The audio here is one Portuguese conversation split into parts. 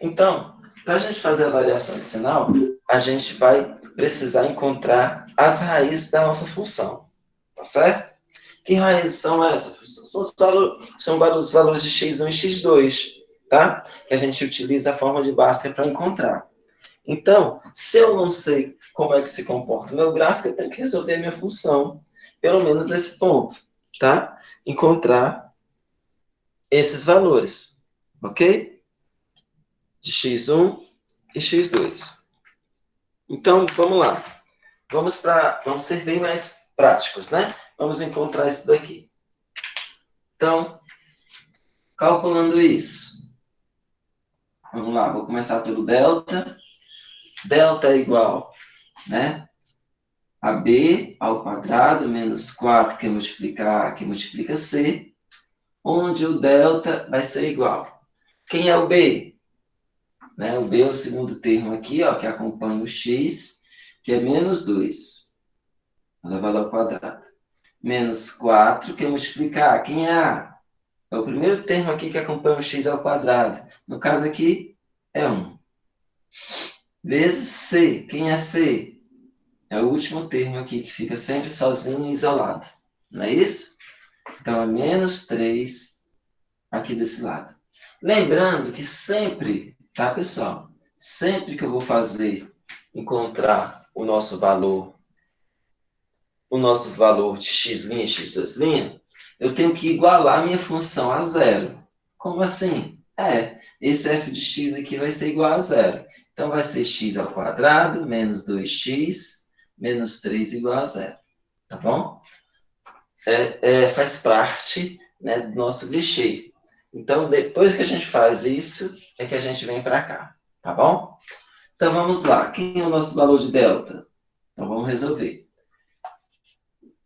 Então, para a gente fazer a variação de sinal, a gente vai precisar encontrar as raízes da nossa função, tá certo? Que raízes são essas? São os valores de x1 e x2, tá? Que a gente utiliza a forma de Bhaskara para encontrar. Então, se eu não sei como é que se comporta o meu gráfico, eu tenho que resolver a minha função, pelo menos nesse ponto, tá? Encontrar esses valores, ok? De x1 e x2. Então, vamos lá. Vamos ser bem mais práticos, né? Vamos encontrar isso daqui. Então, calculando isso. Vamos lá, vou começar pelo delta. Delta é igual, né? A b ao quadrado menos 4 que multiplica A, que multiplica C, onde o delta vai ser igual. Quem é o b? Né? O b é o segundo termo aqui, ó, que acompanha o x, que é menos 2, elevado ao quadrado. Menos 4, que multiplica A. Quem é A? É o primeiro termo aqui que acompanha o x ao quadrado. No caso aqui, é 1. Vezes C. Quem é C? É o último termo aqui que fica sempre sozinho e isolado. Não é isso? Então, é menos 3 aqui desse lado. Lembrando que sempre, tá, pessoal? Sempre que eu vou encontrar o nosso valor de x' e x2', eu tenho que igualar a minha função a zero. Como assim? Esse f de x aqui vai ser igual a zero. Então, vai ser x ao quadrado menos 2x menos 3 igual a zero. Tá bom? Faz parte, né, do nosso clichê. Então, depois que a gente faz isso, é que a gente vem para cá. Tá bom? Então, vamos lá. Quem é o nosso valor de delta? Então, vamos resolver.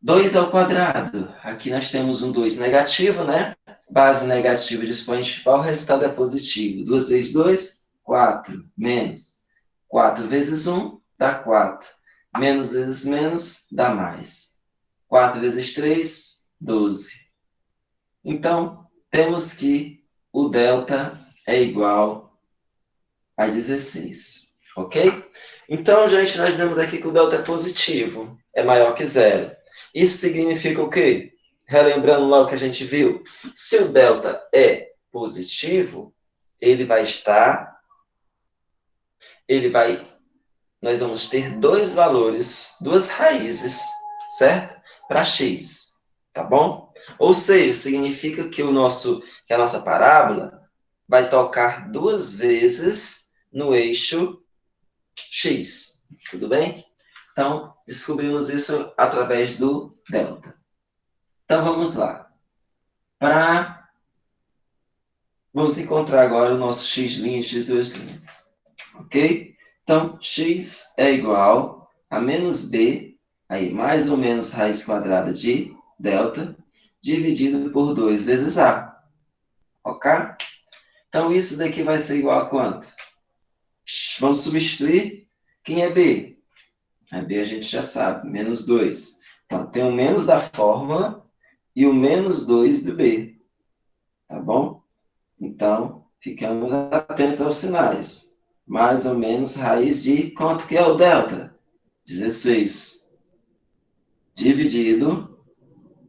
2 ao quadrado. Aqui nós temos um 2 negativo, né? Base negativa de expoente principal, o resultado é positivo. 2 vezes 2, 4. Menos 4 vezes 1, dá 4. Menos vezes menos, dá mais. 4 vezes 3, 12. Então, temos que o delta é igual a 16. Ok? Então, gente, nós vemos aqui que o delta é positivo, é maior que zero. Isso significa o quê? Relembrando lá o que a gente viu. Se o delta é positivo, nós vamos ter dois valores, duas raízes, certo? Para x, tá bom? Ou seja, significa que que a nossa parábola vai tocar duas vezes no eixo x, tudo bem? Então, descobrimos isso através do delta. Então, vamos lá. Vamos encontrar agora o nosso x' e x2'. Ok? Então, x é igual a menos b, aí mais ou menos raiz quadrada de delta, dividido por 2 vezes a. Ok? Então, isso daqui vai ser igual a quanto? Vamos substituir. Quem é b? A b a gente já sabe, menos 2. Então, tem o menos da fórmula e o menos 2 do b. Tá bom? Então, ficamos atentos aos sinais. Mais ou menos raiz de quanto que é o delta? 16. Dividido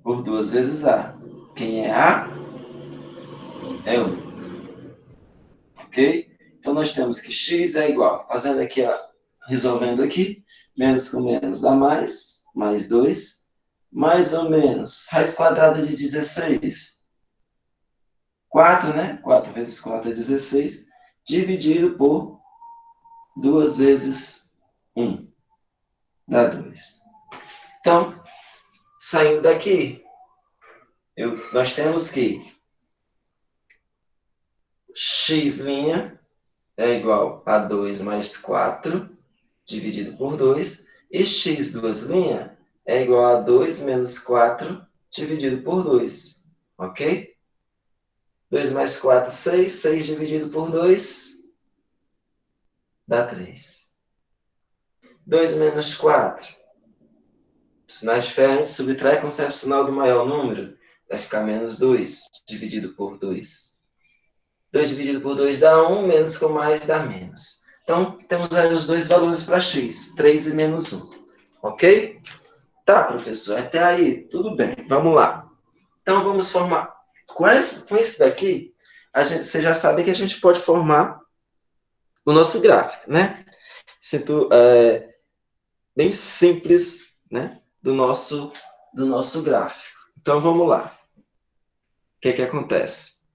por 2 vezes a. Quem é a? É 1. Ok? Então, nós temos que x é igual. Fazendo aqui, resolvendo aqui. Menos com menos dá mais. Mais 2. Mais ou menos. Raiz quadrada de 16. 4, né? 4 vezes 4 é 16. Dividido por 2 vezes 1. Dá 2. Então, saindo daqui, nós temos que x' é igual a 2 mais 4, dividido por 2, e x2' é igual a 2 menos 4, dividido por 2. Ok? 2 mais 4, 6. 6 dividido por 2, dá 3. 2 menos 4. Sinais diferentes, subtrai e conserva o sinal do maior número. Vai ficar menos 2, dividido por 2. 2 dividido por 2 dá 1, menos com mais dá menos. Então, temos aí os dois valores para x, 3 e menos 1. Ok? Tá, professor, até aí, tudo bem. Vamos lá. Então, vamos formar... Com esse daqui, você já sabe que a gente pode formar o nosso gráfico, né? Sinto, bem simples, né? Do nosso gráfico. Então, vamos lá. O que acontece?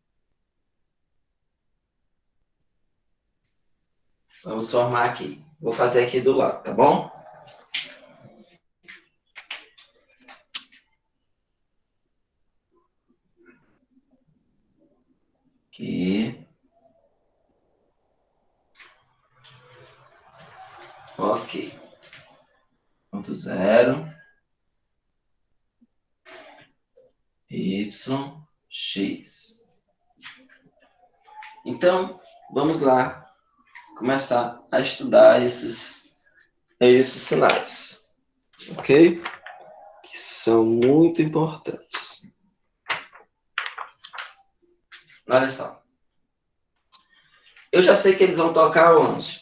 Vamos formar aqui. Vou fazer aqui do lado, tá bom? Aqui. Ok. Ponto 0. Y, X. Então, vamos lá começar a estudar esses sinais. Ok? Que são muito importantes. Olha só. Eu já sei que eles vão tocar onde?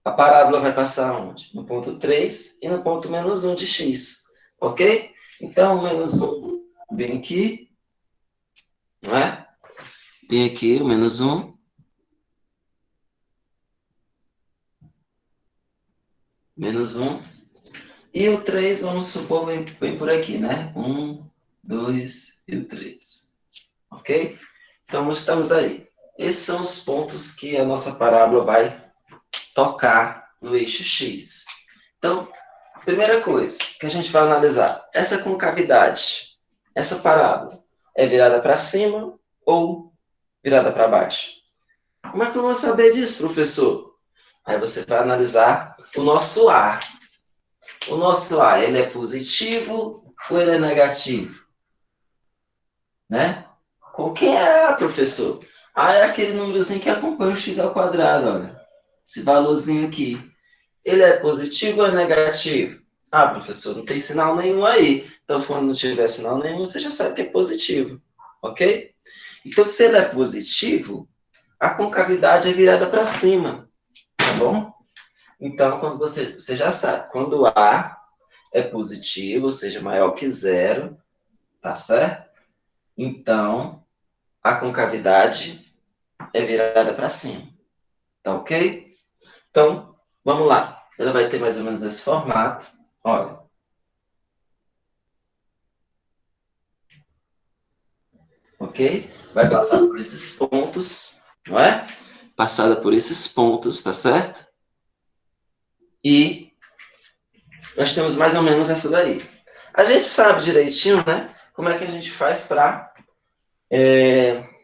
A parábola vai passar onde? No ponto 3 e no ponto menos 1 de x. Ok? Então, menos 1 vem aqui. Não é? Vem aqui o menos 1. Menos 1. E o 3, vamos supor, vem por aqui, né? 1, 2 e o 3. Ok? Então, estamos aí. Esses são os pontos que a nossa parábola vai tocar no eixo X. Então, primeira coisa que a gente vai analisar, essa concavidade, essa parábola, é virada para cima ou virada para baixo? Como é que eu vou saber disso, professor? Aí você vai analisar o nosso A. O nosso A, ele é positivo ou ele é negativo? Né? Qual que é A, professor? A é aquele númerozinho que acompanha o x ao quadrado, olha. Esse valorzinho aqui. Ele é positivo ou é negativo? Ah, professor, não tem sinal nenhum aí. Então, quando não tiver sinal nenhum, você já sabe que é positivo. Ok? Então, se ele é positivo, a concavidade é virada para cima. Tá bom? Então, quando você já sabe, quando A é positivo, ou seja, maior que zero, tá certo? Então, a concavidade é virada para cima. Tá ok? Então, vamos lá. Ela vai ter mais ou menos esse formato. Olha. Ok? Vai passar por esses pontos, não é? Passada por esses pontos, tá certo? E nós temos mais ou menos essa daí. A gente sabe direitinho, né? Como é que a gente faz para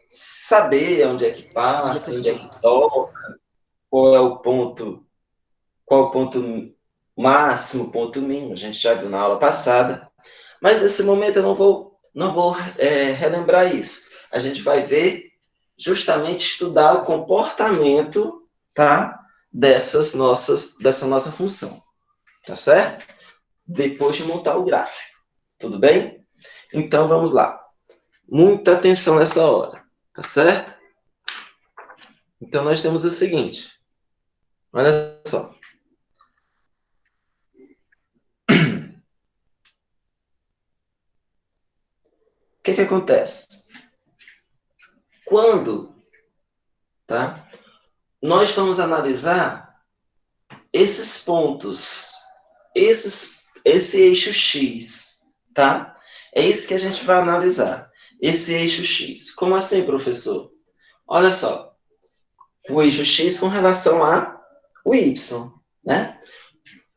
saber onde é que passa, onde é que toca, qual é o ponto máximo, ponto mínimo. A gente já viu na aula passada. Mas nesse momento eu não vou relembrar isso. A gente vai ver justamente estudar o comportamento, tá? Dessa nossa função, tá certo? Depois de montar o gráfico, tudo bem? Então vamos lá. Muita atenção nessa hora, tá certo? Então nós temos o seguinte, olha só. O que acontece? Quando, tá? Nós vamos analisar esses pontos, esse eixo X, tá? É isso que a gente vai analisar. Esse eixo X. Como assim, professor? Olha só. O eixo X com relação ao Y, né?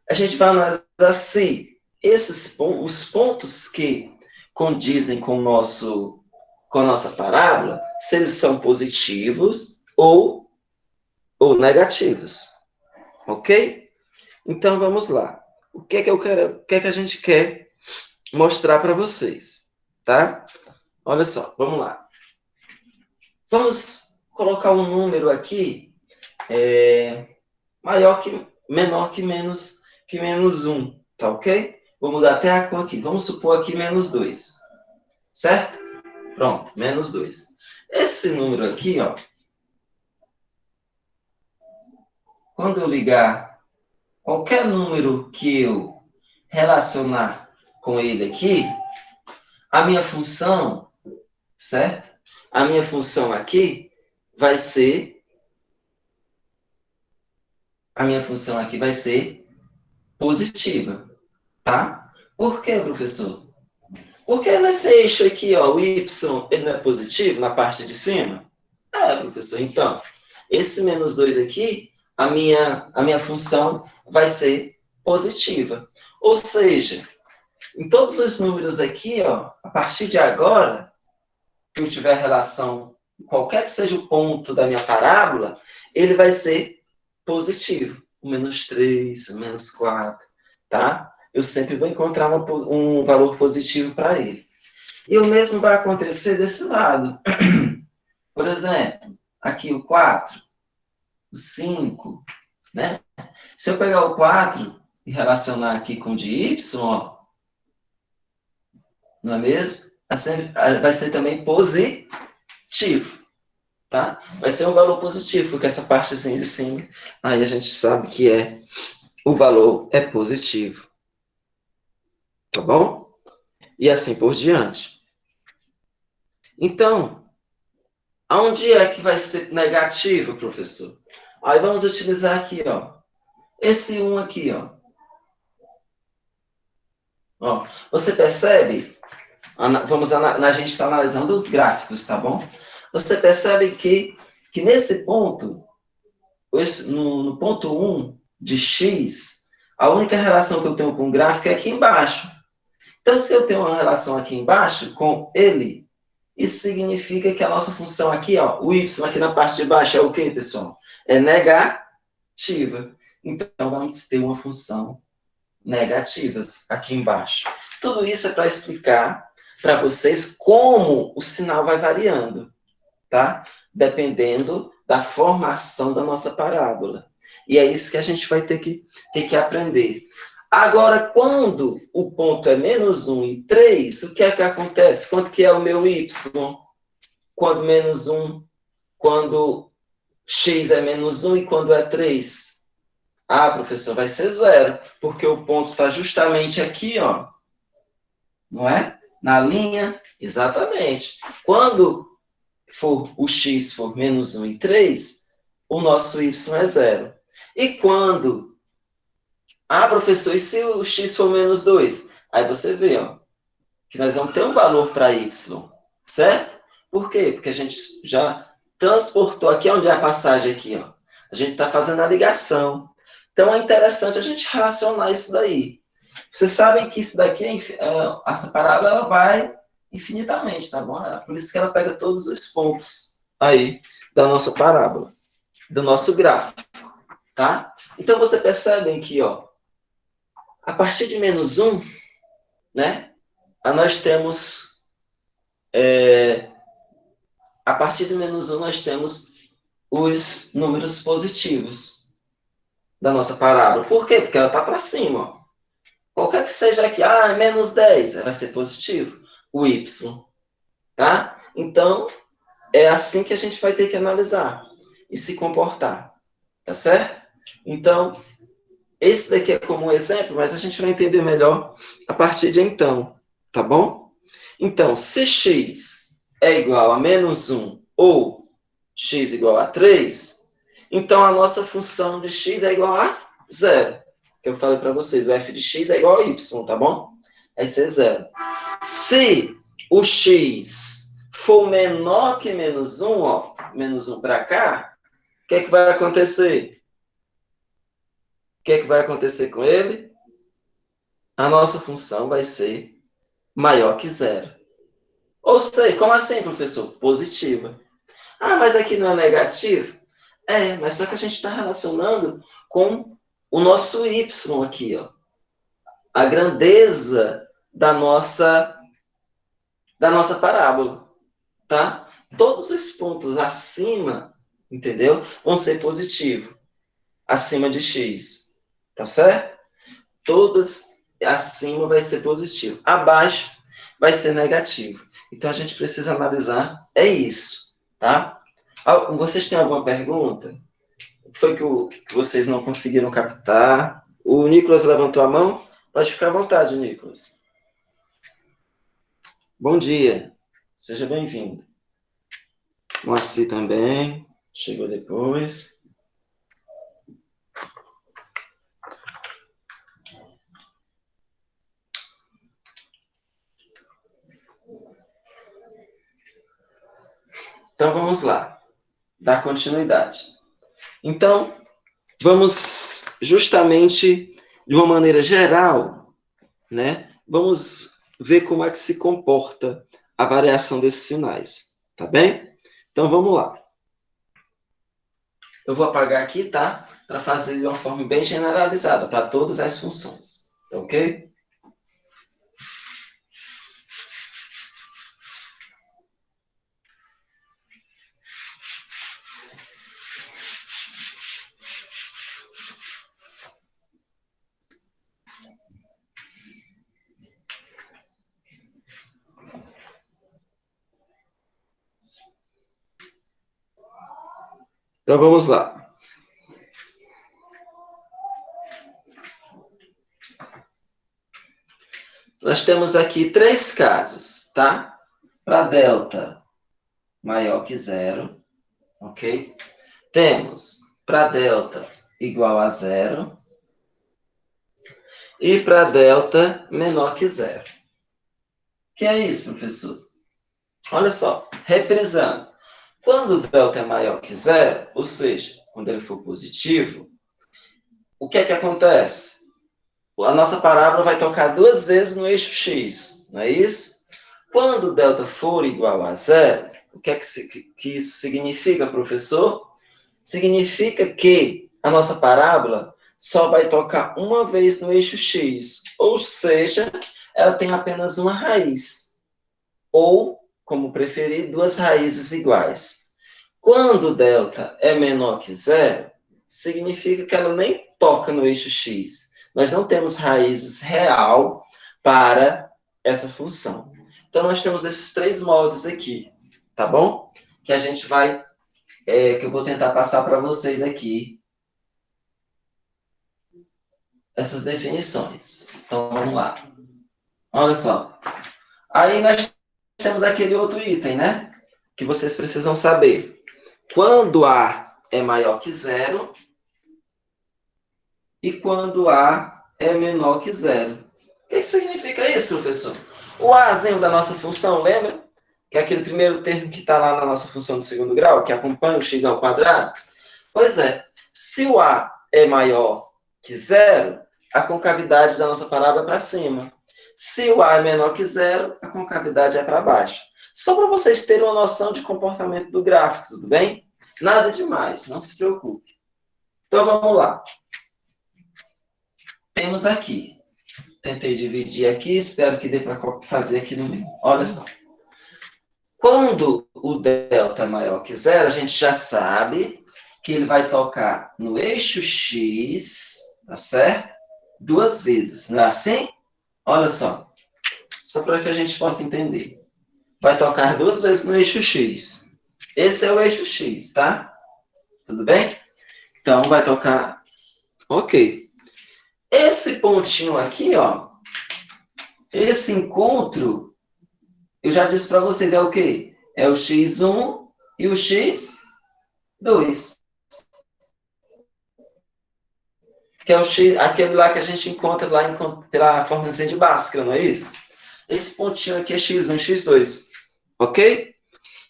A gente vai analisar se os pontos que condizem com a nossa parábola, se eles são positivos ou negativos. Ok? Então, vamos lá. O que que a gente quer mostrar para vocês, tá? Olha só, vamos lá. Vamos colocar um número aqui menor que menos 1, tá ok? Vou mudar até a cor aqui. Vamos supor aqui menos 2, certo? Pronto, menos 2. Esse número aqui, ó, quando eu ligar qualquer número que eu relacionar com ele aqui, a minha função, certo? A minha função aqui vai ser, a minha função aqui vai ser positiva, tá? Por quê, professor? Porque nesse eixo aqui, ó, o y, ele não é positivo na parte de cima? É, professor. Então, esse menos 2 aqui, a minha função vai ser positiva. Ou seja, em todos os números aqui, ó, a partir de agora, que eu tiver relação, qualquer que seja o ponto da minha parábola, ele vai ser positivo. O menos 3, o menos 4, tá? Eu sempre vou encontrar um valor positivo para ele. E o mesmo vai acontecer desse lado. Por exemplo, aqui o 4, o 5, né? Se eu pegar o 4 e relacionar aqui com o de y, ó, não é mesmo? Vai ser também positivo, tá? Vai ser um valor positivo, porque essa parte assim de cima, aí a gente sabe que o valor é positivo. Tá bom? E assim por diante. Então, aonde é que vai ser negativo, professor? Aí vamos utilizar aqui, ó. Esse 1 aqui, ó. Ó, você percebe? A gente está analisando os gráficos, tá bom? Você percebe que nesse ponto, no ponto 1 de x, a única relação que eu tenho com o gráfico é aqui embaixo. Então, se eu tenho uma relação aqui embaixo com ele, isso significa que a nossa função aqui, ó, o y aqui na parte de baixo é o quê, pessoal? É negativa. Então, vamos ter uma função negativas aqui embaixo. Tudo isso é para explicar para vocês como o sinal vai variando, tá? Dependendo da formação da nossa parábola. E é isso que a gente vai ter que aprender. Agora, quando o ponto é menos 1 e 3, o que é que acontece? Quanto que é o meu y? Quando menos 1, quando x é menos 1 e quando é 3? Ah, professor, vai ser 0, porque o ponto está justamente aqui, ó. Não é? Na linha, exatamente. Quando o x for menos 1 e 3, o nosso y é 0. E quando... Ah, professor, e se o x for menos 2? Aí você vê, ó, que nós vamos ter um valor para y, certo? Por quê? Porque a gente já transportou aqui, onde é a passagem aqui, ó. A gente está fazendo a ligação. Então, é interessante a gente relacionar isso daí. Vocês sabem que isso daqui, essa parábola, ela vai infinitamente, tá bom? É por isso que ela pega todos os pontos aí da nossa parábola, do nosso gráfico, tá? Então, vocês percebem que, ó, a partir de menos 1, né, nós temos, a partir de menos 1, nós temos os números positivos da nossa parábola. Por quê? Porque ela está para cima, ó. Qualquer que seja aqui, menos 10, vai ser positivo. O y, tá? Então, é assim que a gente vai ter que analisar e se comportar, tá certo? Então, esse daqui é como um exemplo, mas a gente vai entender melhor a partir de então, tá bom? Então, se x é igual a menos 1 ou x igual a 3, então a nossa função de x é igual a 0. Que eu falei para vocês, o f de x é igual a y, tá bom? Vai ser 0. Se o x for menor que menos 1, ó, menos 1 para cá, o que é que vai acontecer? O que é que vai acontecer com ele? A nossa função vai ser maior que 0. Ou seja, como assim, professor? Positiva. Ah, mas aqui não é negativo? É, mas só que a gente está relacionando com o nosso y aqui, ó. A grandeza da nossa parábola, tá? Todos os pontos acima, entendeu? Vão ser positivos, acima de x, tá certo? Todas acima vai ser positivo, abaixo vai ser negativo. Então a gente precisa analisar, é isso, tá? Vocês têm alguma pergunta? foi que vocês não conseguiram captar? O Nicolas levantou a mão? Pode ficar à vontade, Nicolas. Bom dia. Seja bem-vindo. Moacir também. Chegou depois. Então, vamos lá. Dar continuidade. Então, vamos justamente, de uma maneira geral, né? Vamos ver como é que se comporta a variação desses sinais, tá bem? Então, vamos lá. Eu vou apagar aqui, tá? Para fazer de uma forma bem generalizada, para todas as funções, tá ok? Então, vamos lá. Nós temos aqui 3 casos, tá? Para delta maior que 0, ok? Temos para delta igual a 0 e para delta menor que 0. O que é isso, professor? Olha só, reprisando. Quando delta é maior que 0, ou seja, quando ele for positivo, o que é que acontece? A nossa parábola vai tocar 2 vezes no eixo x, não é isso? Quando delta for igual a 0, o que é que isso significa, professor? Significa que a nossa parábola só vai tocar uma vez no eixo x, ou seja, ela tem apenas uma raiz, ou, como preferir, 2 raízes iguais. Quando delta é menor que 0, significa que ela nem toca no eixo x. Nós não temos raízes real para essa função. Então, nós temos esses 3 moldes aqui, tá bom? Que a gente vai, que eu vou tentar passar para vocês aqui, essas definições. Então, vamos lá. Olha só. Aí nós temos aquele outro item, né? Que vocês precisam saber. Quando A é maior que 0 e quando A é menor que 0. O que significa isso, professor? O Azinho da nossa função, lembra? Que é aquele primeiro termo que está lá na nossa função de segundo grau, que acompanha o x ao quadrado. Pois é, se o A é maior que 0, a concavidade da nossa parábola é para cima. Se o A é menor que 0, a concavidade é para baixo. Só para vocês terem uma noção de comportamento do gráfico, tudo bem? Nada demais, não se preocupe. Então, vamos lá. Temos aqui. Tentei dividir aqui, espero que dê para fazer aqui no meio. Olha só. Quando o delta é maior que 0, a gente já sabe que ele vai tocar no eixo x, tá certo? 2 vezes, não é assim? Olha só. Só para que a gente possa entender. Vai tocar 2 vezes no eixo x. Esse é o eixo x, tá? Tudo bem? Então, vai tocar... Ok. Esse pontinho aqui, ó, esse encontro, eu já disse para vocês, é o quê? É o x1 e o x2. Que é o x, aquele lá que a gente encontra lá pela formazinha de Bhaskara, não é isso? Esse pontinho aqui é x1 e x2. Ok?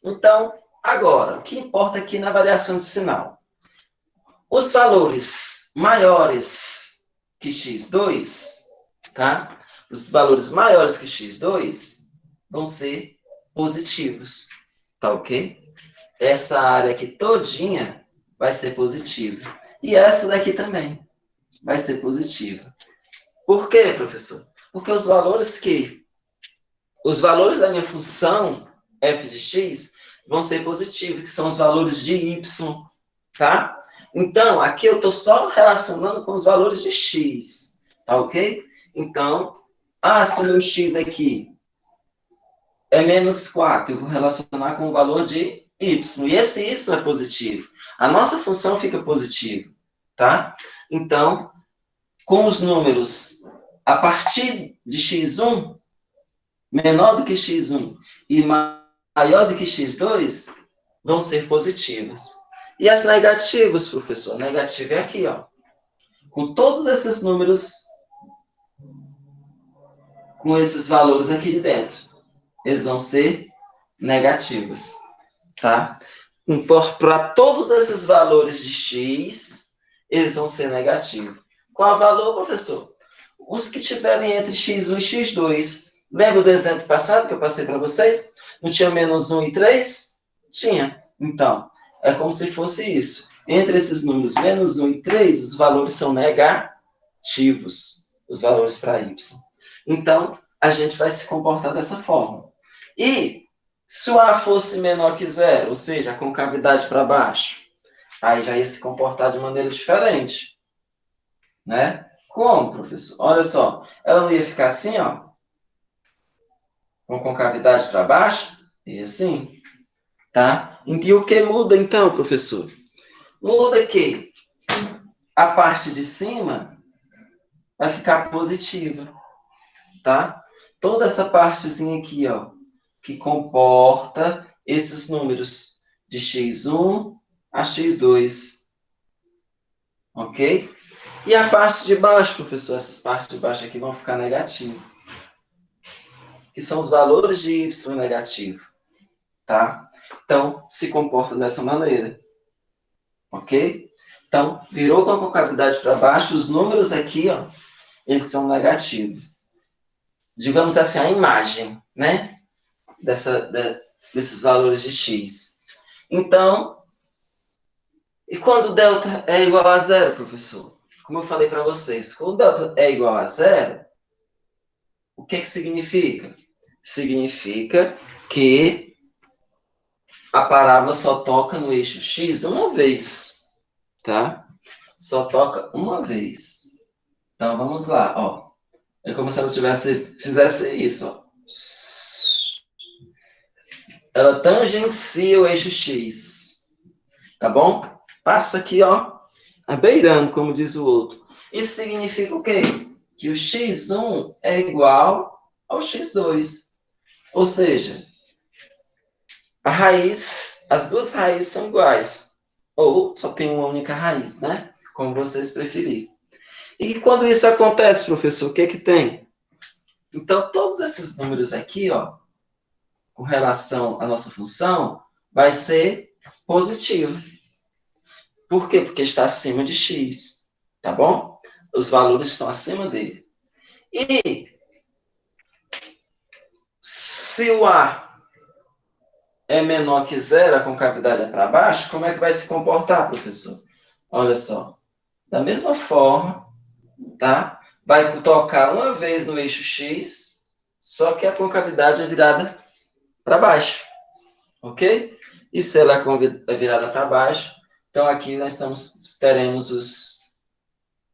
Então, agora, o que importa aqui na variação de sinal? Os valores maiores que x2, tá? Os valores maiores que x2 vão ser positivos, tá ok? Essa área aqui todinha vai ser positiva. E essa daqui também vai ser positiva. Por quê, professor? Porque os valores da minha função f de x vão ser positivos, que são os valores de y, tá? Então, aqui eu estou só relacionando com os valores de x, tá ok? Então, se o meu x aqui é menos 4, eu vou relacionar com o valor de y, e esse y é positivo. A nossa função fica positiva, tá? Então, com os números a partir de x1, menor do que x1 e maior do que x2, vão ser positivas. E as negativas, professor? A negativa é aqui, ó. Com todos esses números, com esses valores aqui de dentro, eles vão ser negativas, tá? Para todos esses valores de x, eles vão ser negativos. Qual valor, professor? Os que tiverem entre x1 e x2. Lembra do exemplo passado que eu passei para vocês? Não tinha menos 1 e 3? Tinha. Então, é como se fosse isso. Entre esses números menos 1 e 3, os valores são negativos. Os valores para y. Então, a gente vai se comportar dessa forma. E se o A fosse menor que zero, ou seja, a concavidade para baixo, aí já ia se comportar de maneira diferente. Né? Como, professor? Olha só, ela não ia ficar assim, ó, com concavidade para baixo? E assim, tá? E o que muda então, professor? Muda que a parte de cima vai ficar positiva, tá? Toda essa partezinha aqui, ó, que comporta esses números de x1 a x2, ok? E a parte de baixo, professor, essas partes de baixo aqui vão ficar negativas, que são os valores de y negativo, tá? Então, se comporta dessa maneira, ok? Então, virou com a concavidade para baixo, os números aqui, ó, eles são negativos. Digamos assim, a imagem, né? Desses valores de x. Então, e quando delta é igual a zero, professor? Como eu falei para vocês, quando delta é igual a zero, o que significa? Significa que a parábola só toca no eixo x uma vez, tá? Só toca uma vez. Então, vamos lá, ó. É como se ela fizesse isso, ó. Ela tangencia o eixo x, tá bom? Passa aqui, ó, beirando, como diz o outro. Isso significa o quê? Que o x1 é igual ao x2. Ou seja, as duas raízes são iguais. Ou só tem uma única raiz, né? Como vocês preferirem. E quando isso acontece, professor, o que que tem? Então, todos esses números aqui, ó, com relação à nossa função, vai ser positivo. Por quê? Porque está acima de x, tá bom? Os valores estão acima dele. E se o A é menor que zero, a concavidade é para baixo, como é que vai se comportar, professor? Olha só. Da mesma forma, tá? Vai tocar uma vez no eixo x, só que a concavidade é virada para baixo, ok? E se ela é virada para baixo, então aqui nós teremos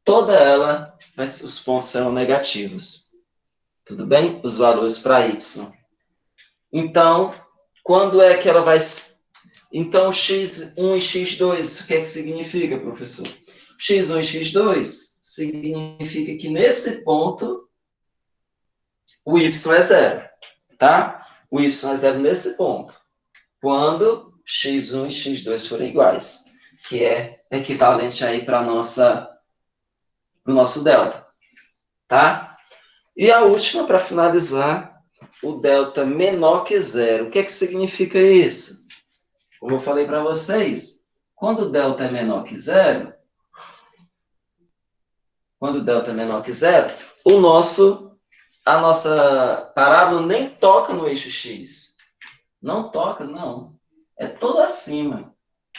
toda ela, mas os pontos serão negativos. Tudo bem? Os valores para y. Então, quando é que ela vai... Então, x1 e x2, o que é que significa, professor? x1 e x2 significa que nesse ponto o y é zero, tá? O y é zero nesse ponto. Quando x1 e x2 forem iguais, que é equivalente aí para o nosso delta, tá? E a última, para finalizar, o delta menor que zero. O que é que significa isso? Como eu falei para vocês, quando o delta é menor que zero, a nossa parábola nem toca no eixo x. Não toca, não. É todo acima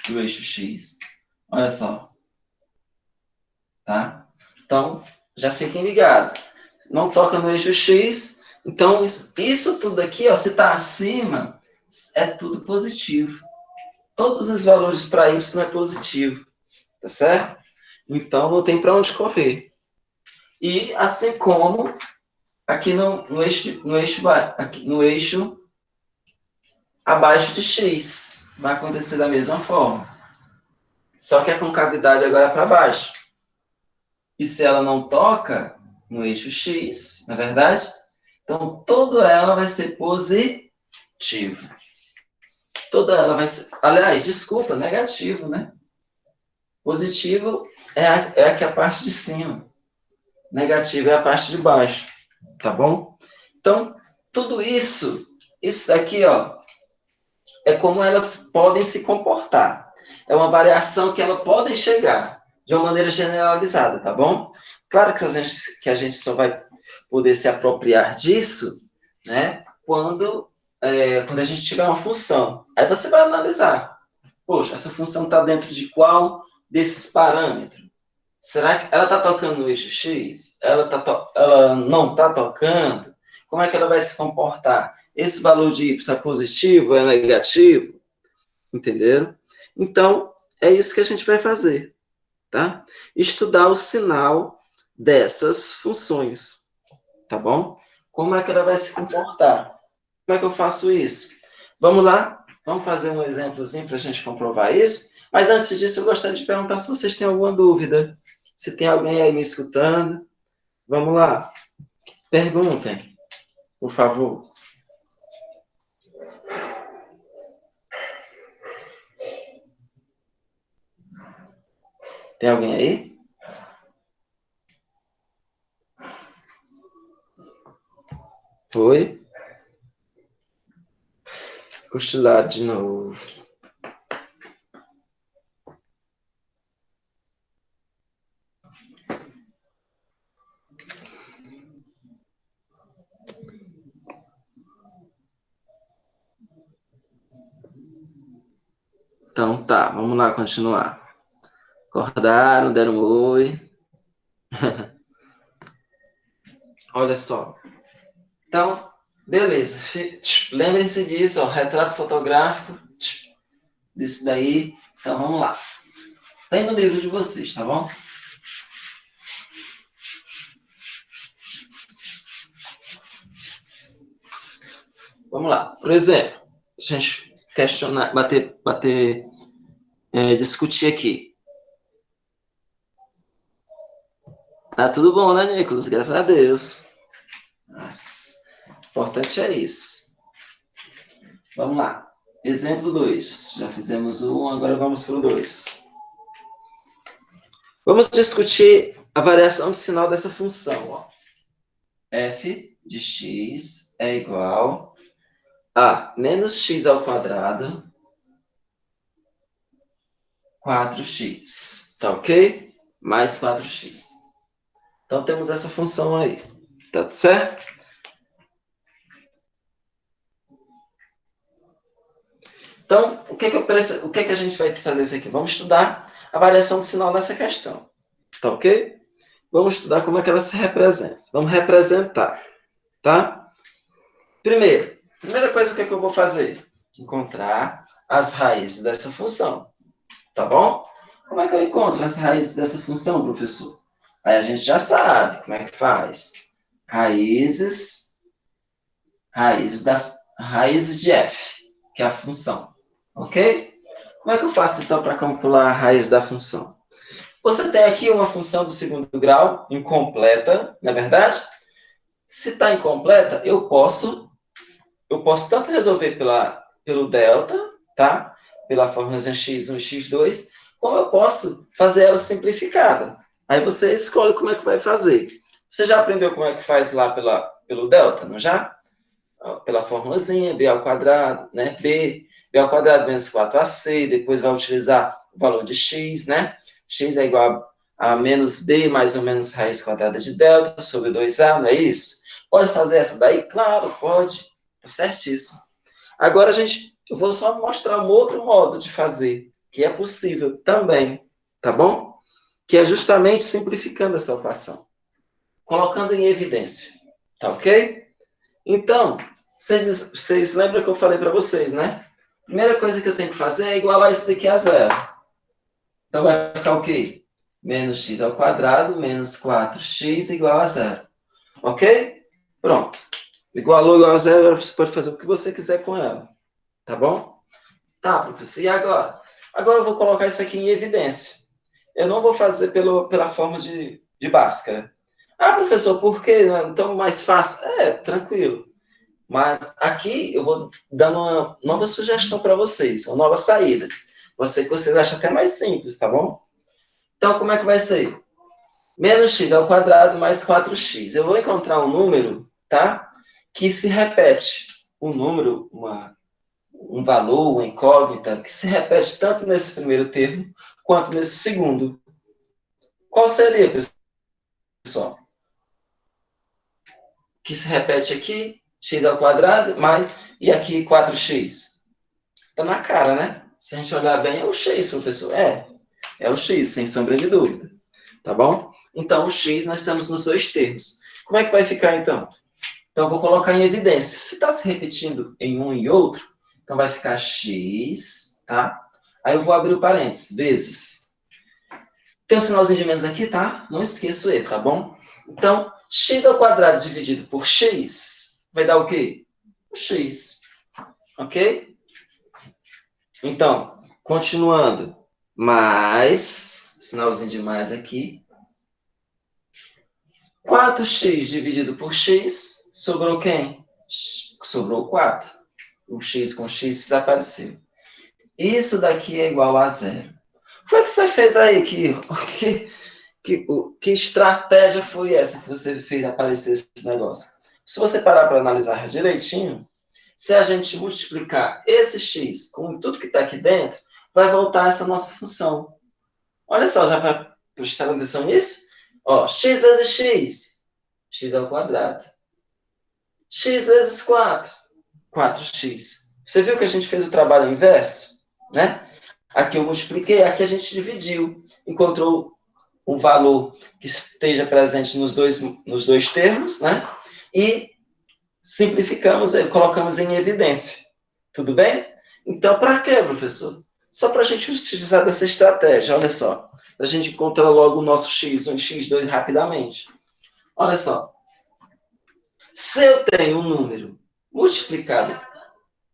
do eixo x. Olha só. Tá? Então, já fiquem ligados. Não toca no eixo x. Então, isso tudo aqui, ó, se está acima, é tudo positivo. Todos os valores para y é positivo. Tá certo? Então, não tem para onde correr. E assim como aqui no eixo abaixo de x, vai acontecer da mesma forma. Só que a concavidade agora é para baixo. E se ela não toca no eixo X, na verdade, então toda ela vai ser positiva. Toda ela vai ser... Aliás, desculpa, negativo, né? Positivo é aqui a parte de cima. Negativo é a parte de baixo. Tá bom? Então, tudo isso daqui, ó, é como elas podem se comportar. É uma variação que elas podem chegar de uma maneira generalizada, tá bom? Claro que a gente só vai poder se apropriar disso, né, quando a gente tiver uma função. Aí você vai analisar. Poxa, essa função está dentro de qual desses parâmetros? Será que ela está tocando no eixo X? Ela não está tocando? Como é que ela vai se comportar? Esse valor de y é positivo, é negativo? Entenderam? Então, é isso que a gente vai fazer, tá? Estudar o sinal dessas funções, tá bom? Como é que ela vai se comportar? Como é que eu faço isso? Vamos lá? Vamos fazer um exemplozinho para a gente comprovar isso? Mas antes disso, eu gostaria de perguntar se vocês têm alguma dúvida. Se tem alguém aí me escutando, vamos lá. Perguntem, por favor. Tem alguém aí? Foi? Cochilar de novo. Então tá, vamos lá continuar. Acordaram, deram um oi. Olha só. Então, beleza. Lembrem-se disso, ó, retrato fotográfico, disso daí. Então, vamos lá. Tem no livro de vocês, tá bom? Vamos lá. Por exemplo, a gente questionar, discutir aqui. Tá tudo bom, né, Nicolas? Graças a Deus. Nossa, o importante é isso. Vamos lá. Exemplo 2. Já fizemos um, agora vamos para o 2. Vamos discutir a variação de sinal dessa função. Ó. F de x é igual a menos x ao quadrado 4x. Tá ok? Mais 4x. Então, temos essa função aí. Tá certo? Então, o que a gente vai fazer isso aqui? Vamos estudar a variação do sinal nessa questão. Tá ok? Vamos estudar como é que ela se representa. Vamos representar. Tá? Primeira coisa, o que eu vou fazer? Encontrar as raízes dessa função. Tá bom? Como é que eu encontro as raízes dessa função, professor? Aí a gente já sabe como é que faz. Raízes de f, que é a função. Ok? Como é que eu faço, então, para calcular a raiz da função? Você tem aqui uma função do segundo grau, incompleta, não é verdade? Se está incompleta, eu posso tanto resolver pelo delta, tá? Pela fórmula x1 e x2, como eu posso fazer ela simplificada. Aí você escolhe como é que vai fazer. Você já aprendeu como é que faz lá pelo delta, não já? Pela formulazinha, b ao quadrado, né? B ao quadrado menos 4ac, depois vai utilizar o valor de x, né? X é igual a menos b mais ou menos raiz quadrada de delta sobre 2a, não é isso? Pode fazer essa daí? Claro, pode. Tá certíssimo. Agora, eu vou só mostrar um outro modo de fazer, que é possível também, tá bom? Que é justamente simplificando essa equação, colocando em evidência, tá ok? Então, vocês lembram que eu falei para vocês, né? Primeira coisa que eu tenho que fazer é igualar isso daqui a zero. Então, vai ficar o quê? Menos x ao quadrado menos 4x igual a zero. Ok? Pronto. Igualou igual a zero, você pode fazer o que você quiser com ela. Tá bom? Tá, professor. E agora? Agora eu vou colocar isso aqui em evidência. Eu não vou fazer pela forma de Bhaskara. Ah, professor, por quê? Então, mais fácil? É, tranquilo. Mas aqui eu vou dando uma nova sugestão para vocês, uma nova saída. Você que vocês acham até mais simples, tá bom? Então, como é que vai ser? Menos x ao quadrado mais 4x. Eu vou encontrar um número, tá? Que se repete. Um número, um valor, uma incógnita, que se repete tanto nesse primeiro termo quanto nesse segundo. Qual seria, pessoal? Que se repete aqui, x ao quadrado, mais, e aqui 4x. Tá na cara, né? Se a gente olhar bem, é o x, professor. É o x, sem sombra de dúvida. Tá bom? Então, o x nós temos nos dois termos. Como é que vai ficar, então? Então, eu vou colocar em evidência. Se está se repetindo em um e outro, então vai ficar x, tá? Aí eu vou abrir o parênteses, vezes. Tem um sinalzinho de menos aqui, tá? Não esqueço ele, tá bom? Então, x ao quadrado dividido por x vai dar o quê? O x, ok? Então, continuando, mais, sinalzinho de mais aqui, 4x dividido por x, sobrou quem? Sobrou 4. O x com x desapareceu. Isso daqui é igual a zero. O que foi que você fez aí? Que estratégia foi essa que você fez aparecer esse negócio? Se você parar para analisar direitinho, se a gente multiplicar esse x com tudo que está aqui dentro, vai voltar essa nossa função. Olha só, já para prestar atenção nisso? Ó, x vezes x, x ao quadrado. X vezes 4, 4x. Você viu que a gente fez o trabalho inverso? Né? Aqui eu multipliquei, aqui a gente dividiu. Encontrou um valor que esteja presente nos dois termos, né? E simplificamos, colocamos em evidência. Tudo bem? Então, para quê, professor? Só para a gente utilizar dessa estratégia, olha só. Para a gente encontrar logo o nosso x1 e x2 rapidamente. Olha só. Se eu tenho um número multiplicado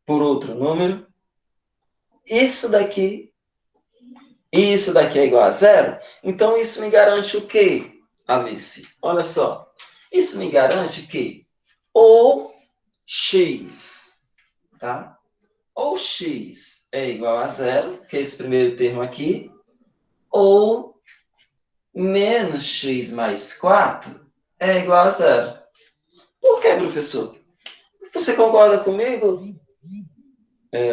por outro número, isso daqui e isso daqui é igual a zero, então isso me garante o quê, Alice? Olha só. Isso me garante que ou x, tá? Ou x é igual a zero, que é esse primeiro termo aqui, ou menos x mais 4 é igual a zero. Por quê, professor? Você concorda comigo,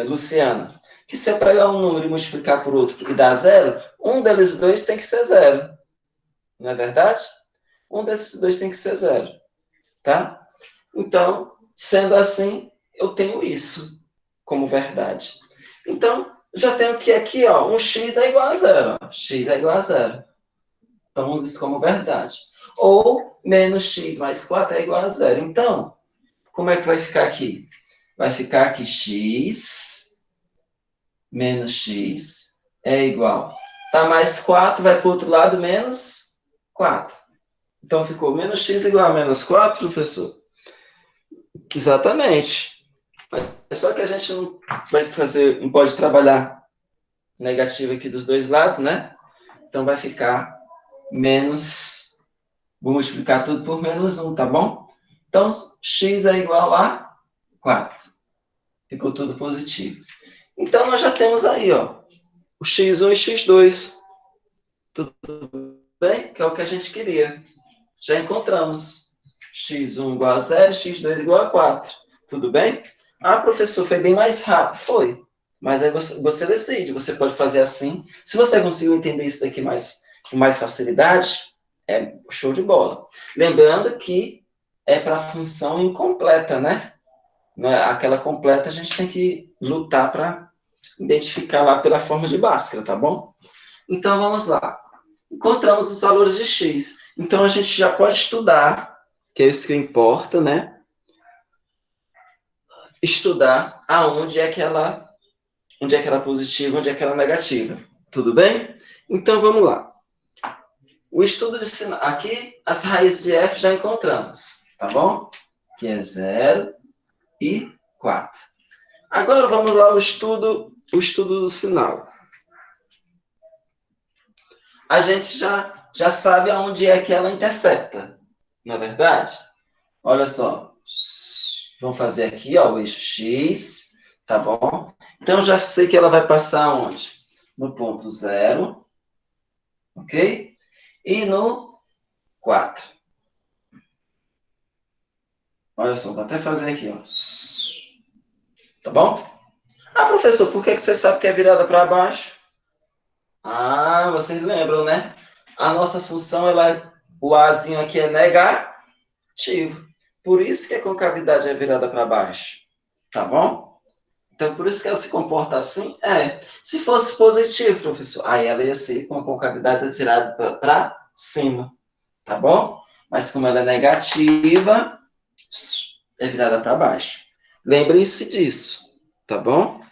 Luciana? Que se eu pegar um número e multiplicar por outro e dar zero, um deles dois tem que ser zero. Não é verdade? Um desses dois tem que ser zero. Tá? Então, sendo assim, eu tenho isso como verdade. Então, já tenho que aqui, ó, um x é igual a zero. X é igual a zero. Então, uso isso como verdade. Ou menos x mais 4 é igual a zero. Então, como é que vai ficar aqui? Vai ficar aqui x menos x é igual. Tá mais 4, vai para o outro lado, menos 4. Então, ficou menos x igual a menos 4, professor? Exatamente. É só que a gente não vai fazer, não pode trabalhar negativo aqui dos dois lados, né? Então vai ficar menos, vou multiplicar tudo por menos 1, tá bom? Então, x é igual a 4. Ficou tudo positivo. Então, nós já temos aí, ó, o x1 e x2. Tudo bem? Que é o que a gente queria. Já encontramos. x1 igual a 0, x2 igual a 4. Tudo bem? Ah, professor, foi bem mais rápido. Foi. Mas aí você decide. Você pode fazer assim. Se você conseguiu entender isso daqui com mais facilidade, é show de bola. Lembrando que é para a função incompleta, né? Aquela completa a gente tem que lutar para identificar lá pela forma de Bhaskara, tá bom? Então vamos lá. Encontramos os valores de x. Então a gente já pode estudar, que é isso que importa, né? Estudar onde é que ela é positiva, onde é que ela é negativa. Tudo bem? Então vamos lá. O estudo de sinal. Aqui as raízes de f já encontramos, tá bom? Que é 0 e 4. Agora vamos lá ao estudo do sinal. a gente já sabe aonde é que ela intercepta, não é verdade? Olha só, vamos fazer aqui, ó, o eixo X, tá bom? Então, já sei que ela vai passar onde? No ponto 0, ok? E no 4. Olha só, vou até fazer aqui, ó. Tá bom? Ah, professor, por que você sabe que é virada para baixo? Ah, vocês lembram, né? A nossa função, o Azinho aqui é negativo. Por isso que a concavidade é virada para baixo. Tá bom? Então, por isso que ela se comporta assim? Se fosse positivo, professor, aí ela ia ser com a concavidade virada para cima. Tá bom? Mas como ela é negativa, é virada para baixo. Lembrem-se disso. Tá bom?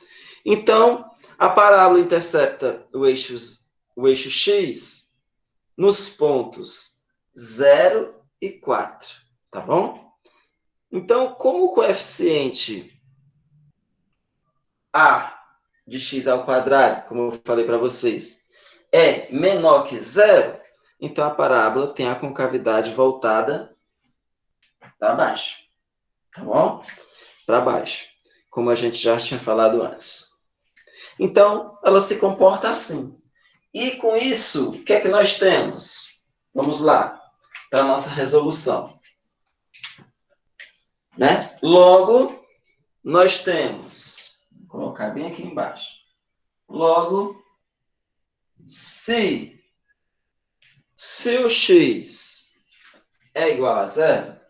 Então, a parábola intercepta o eixo X nos pontos 0 e 4, tá bom? Então, como o coeficiente A de x ao quadrado, como eu falei para vocês, é menor que 0, então a parábola tem a concavidade voltada para baixo, tá bom? Para baixo, como a gente já tinha falado antes. Então, ela se comporta assim. E com isso, o que é que nós temos? Vamos lá, para a nossa resolução. Né? Logo, nós temos, vou colocar bem aqui embaixo. Logo, se o x é igual a 0,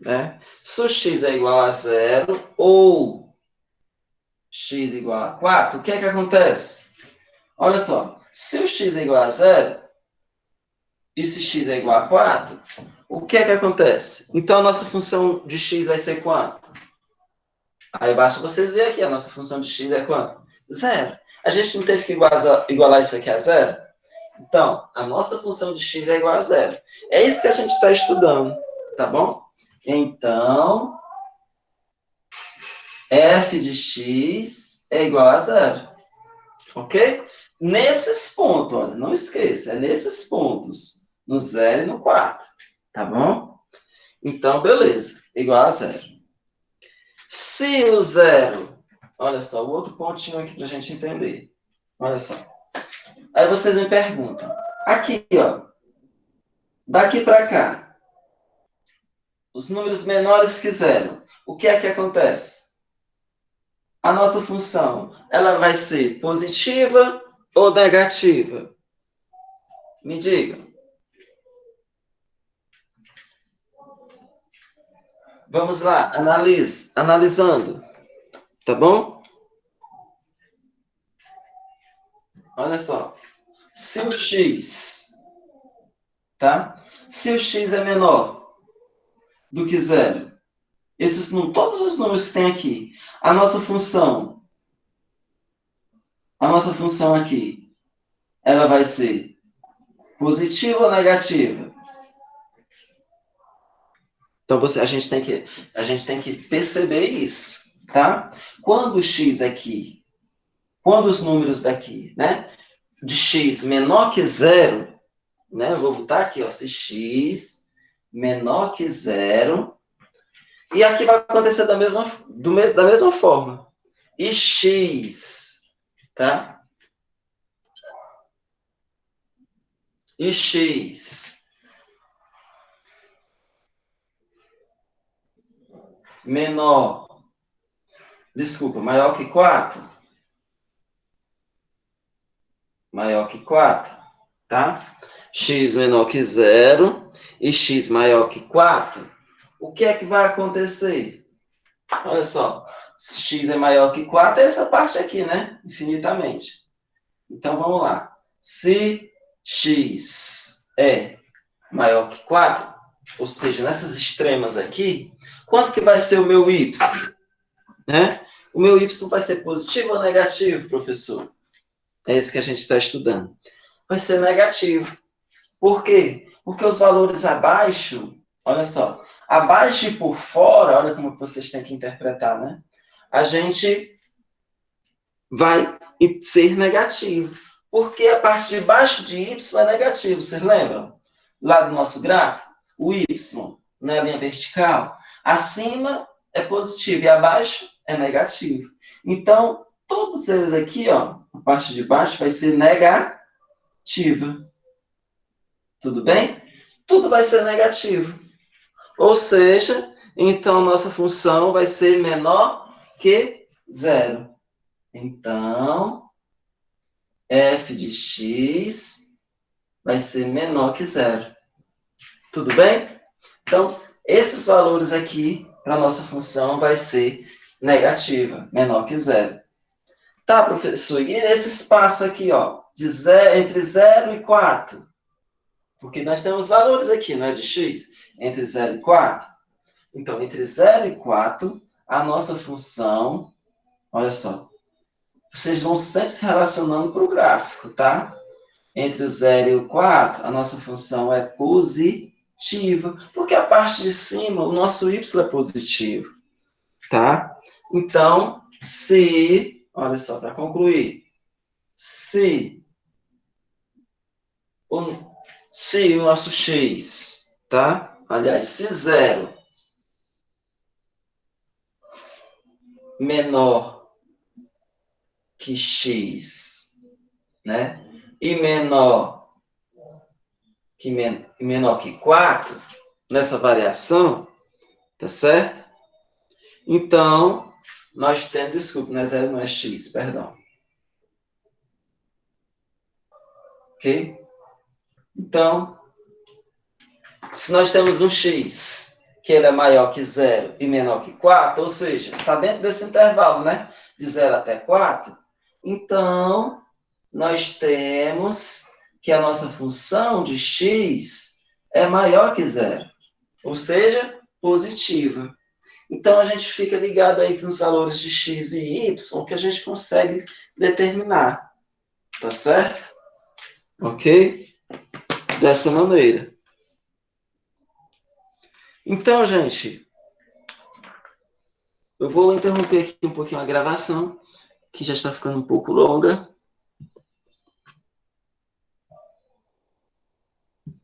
né? Se o x é igual a 0 ou x igual a 4, o que é que acontece? Olha só, se o x é igual a 0 e se x é igual a 4, o que é que acontece? Então, a nossa função de x vai ser quanto? Aí basta vocês verem aqui, a nossa função de x é quanto? 0. A gente não teve que igualar isso aqui a 0? Então, a nossa função de x é igual a 0. É isso que a gente está estudando, tá bom? Então, f de x é igual a 0. Ok? Nesses pontos, olha, não esqueça, é nesses pontos, no 0 e no 4, tá bom? Então, beleza, igual a 0. Se o 0, olha só, o outro pontinho aqui para a gente entender. Olha só. Aí vocês me perguntam, aqui, ó, daqui para cá, os números menores que 0, o que é que acontece? A nossa função, ela vai ser positiva ou negativa? Me digam. Vamos lá, analisando, tá bom? Olha só, se o x, tá? Se o x é menor do que 0, todos os números que tem aqui, a nossa função aqui, ela vai ser positiva ou negativa? Então, a gente tem que perceber isso, tá? Quando o x aqui, quando os números daqui, né, de x menor que 0, né, eu vou botar aqui, ó, se x menor que 0, e aqui vai acontecer da mesma forma. E x, tá? E x maior que 4, tá? X menor que 0 e x maior que 4, o que é que vai acontecer? Olha só, se x é maior que 4, é essa parte aqui, né? Infinitamente. Então, vamos lá. Se x é maior que 4, ou seja, nessas extremas aqui, quanto que vai ser o meu y? Né? O meu y vai ser positivo ou negativo, professor? É isso que a gente está estudando. Vai ser negativo. Por quê? Porque os valores abaixo, olha só, abaixo e por fora, olha como vocês têm que interpretar, né? A gente vai ser negativo. Porque a parte de baixo de y é negativo, vocês lembram? Lá do nosso gráfico, o y na linha vertical, acima é positivo e abaixo é negativo. Então, todos eles aqui, ó, a parte de baixo vai ser negativa. Tudo bem? Tudo vai ser negativo. Ou seja, então nossa função vai ser menor que zero. Então, f de x vai ser menor que zero. Tudo bem? Então, esses valores aqui, para a nossa função, vai ser negativa, menor que zero. Tá, professor? E esse espaço aqui, ó, de zero, entre 0 e 4? Porque nós temos valores aqui, não é, de x? Entre 0 e 4. Então, entre 0 e 4, a nossa função, olha só, vocês vão sempre se relacionando para o gráfico, tá? Entre o 0 e o 4, a nossa função é positiva, porque a parte de cima, o nosso y é positivo, tá? Então, olha só, para concluir, se o nosso x, tá? Aliás, se 0 menor que x, né? E menor que 4, nessa variação, tá certo? Então, nós temos, desculpa, não é 0, não é x, perdão. Ok? Então, se nós temos um x, que ele é maior que 0 e menor que 4, ou seja, está dentro desse intervalo, né? De 0 até 4, então, nós temos que a nossa função de x é maior que 0, ou seja, positiva. Então, a gente fica ligado aí nos valores de x e y que a gente consegue determinar, tá certo? Ok? Dessa maneira. Então, gente, eu vou interromper aqui um pouquinho a gravação, que já está ficando um pouco longa.